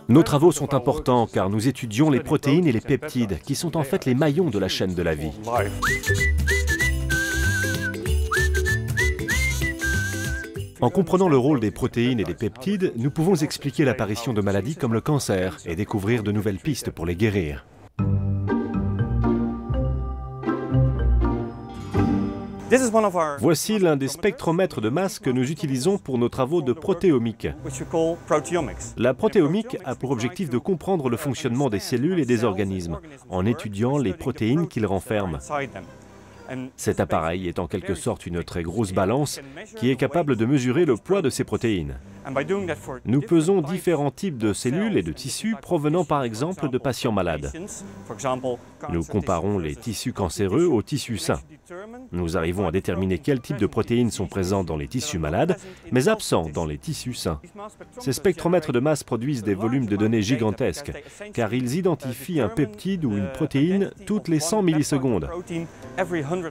Nos travaux sont importants car nous étudions les protéines et les peptides, qui sont en fait les maillons de la chaîne de la vie. En comprenant le rôle des protéines et des peptides, nous pouvons expliquer l'apparition de maladies comme le cancer et découvrir de nouvelles pistes pour les guérir. Voici l'un des spectromètres de masse que nous utilisons pour nos travaux de protéomique. La protéomique a pour objectif de comprendre le fonctionnement des cellules et des organismes, en étudiant les protéines qu'ils renferment. Cet appareil est en quelque sorte une très grosse balance qui est capable de mesurer le poids de ces protéines. Nous pesons différents types de cellules et de tissus provenant par exemple de patients malades. Nous comparons les tissus cancéreux aux tissus sains. Nous arrivons à déterminer quel type de protéines sont présentes dans les tissus malades, mais absents dans les tissus sains. Ces spectromètres de masse produisent des volumes de données gigantesques, car ils identifient un peptide ou une protéine toutes les 100 millisecondes.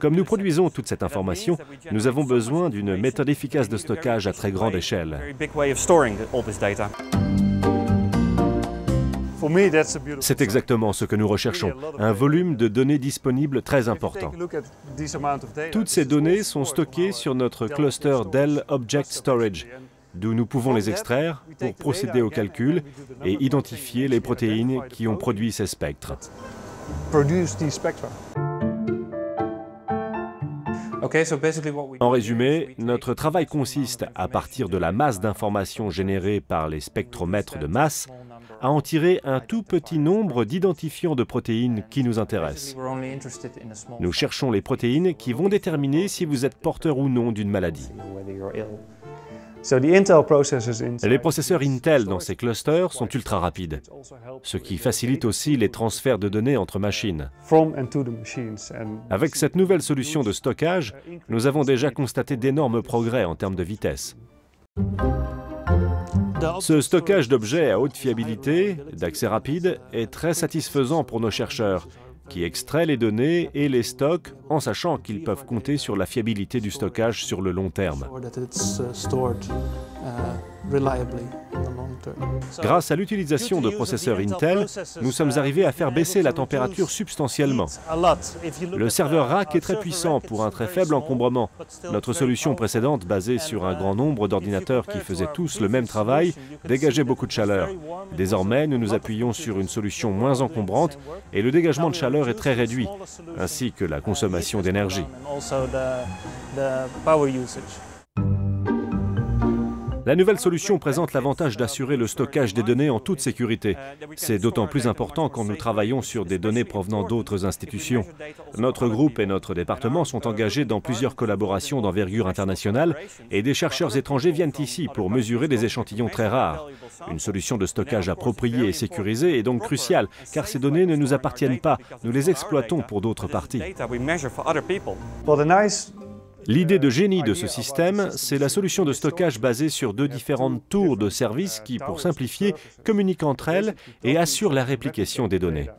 Comme nous produisons toute cette information, nous avons besoin d'une méthode efficace de stockage à très grande échelle. C'est exactement ce que nous recherchons, un volume de données disponibles très important. Toutes ces données sont stockées sur notre cluster Dell Object Storage, d'où nous pouvons les extraire pour procéder au calcul et identifier les protéines qui ont produit ces spectres. En résumé, notre travail consiste, à partir de la masse d'informations générées par les spectromètres de masse, à en tirer un tout petit nombre d'identifiants de protéines qui nous intéressent. Nous cherchons les protéines qui vont déterminer si vous êtes porteur ou non d'une maladie. Les processeurs Intel dans ces clusters sont ultra rapides, ce qui facilite aussi les transferts de données entre machines. Avec cette nouvelle solution de stockage, nous avons déjà constaté d'énormes progrès en termes de vitesse. Ce stockage d'objets à haute fiabilité, d'accès rapide, est très satisfaisant pour nos chercheurs, qui extraient les données et les stockent en sachant qu'ils peuvent compter sur la fiabilité du stockage sur le long terme. Grâce à l'utilisation de processeurs Intel, nous sommes arrivés à faire baisser la température substantiellement. Le serveur rack est très puissant pour un très faible encombrement. Notre solution précédente, basée sur un grand nombre d'ordinateurs qui faisaient tous le même travail, dégageait beaucoup de chaleur. Désormais, nous nous appuyons sur une solution moins encombrante et le dégagement de chaleur est très réduit, ainsi que la consommation d'énergie. La nouvelle solution présente l'avantage d'assurer le stockage des données en toute sécurité. C'est d'autant plus important quand nous travaillons sur des données provenant d'autres institutions. Notre groupe et notre département sont engagés dans plusieurs collaborations d'envergure internationale et des chercheurs étrangers viennent ici pour mesurer des échantillons très rares. Une solution de stockage appropriée et sécurisée est donc cruciale, car ces données ne nous appartiennent pas, nous les exploitons pour d'autres parties. L'idée de génie de ce système, c'est la solution de stockage basée sur deux différentes tours de service qui, pour simplifier, communiquent entre elles et assurent la réplication des données.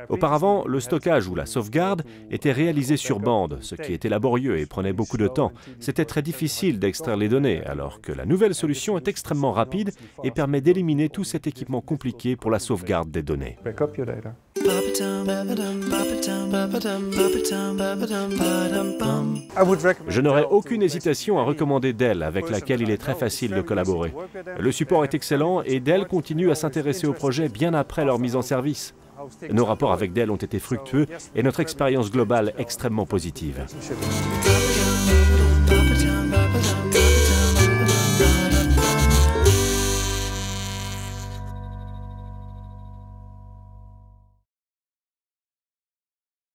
Auparavant, le stockage ou la sauvegarde était réalisé sur bande, ce qui était laborieux et prenait beaucoup de temps. C'était très difficile d'extraire les données, alors que la nouvelle solution est extrêmement rapide et permet d'éliminer tout cet équipement compliqué pour la sauvegarde des données. Je n'aurais aucune hésitation à recommander Dell, avec laquelle il est très facile de collaborer. Le support est excellent et Dell continue à s'intéresser au projet bien après leur mise en service. Nos rapports avec Dell ont été fructueux et notre expérience globale extrêmement positive.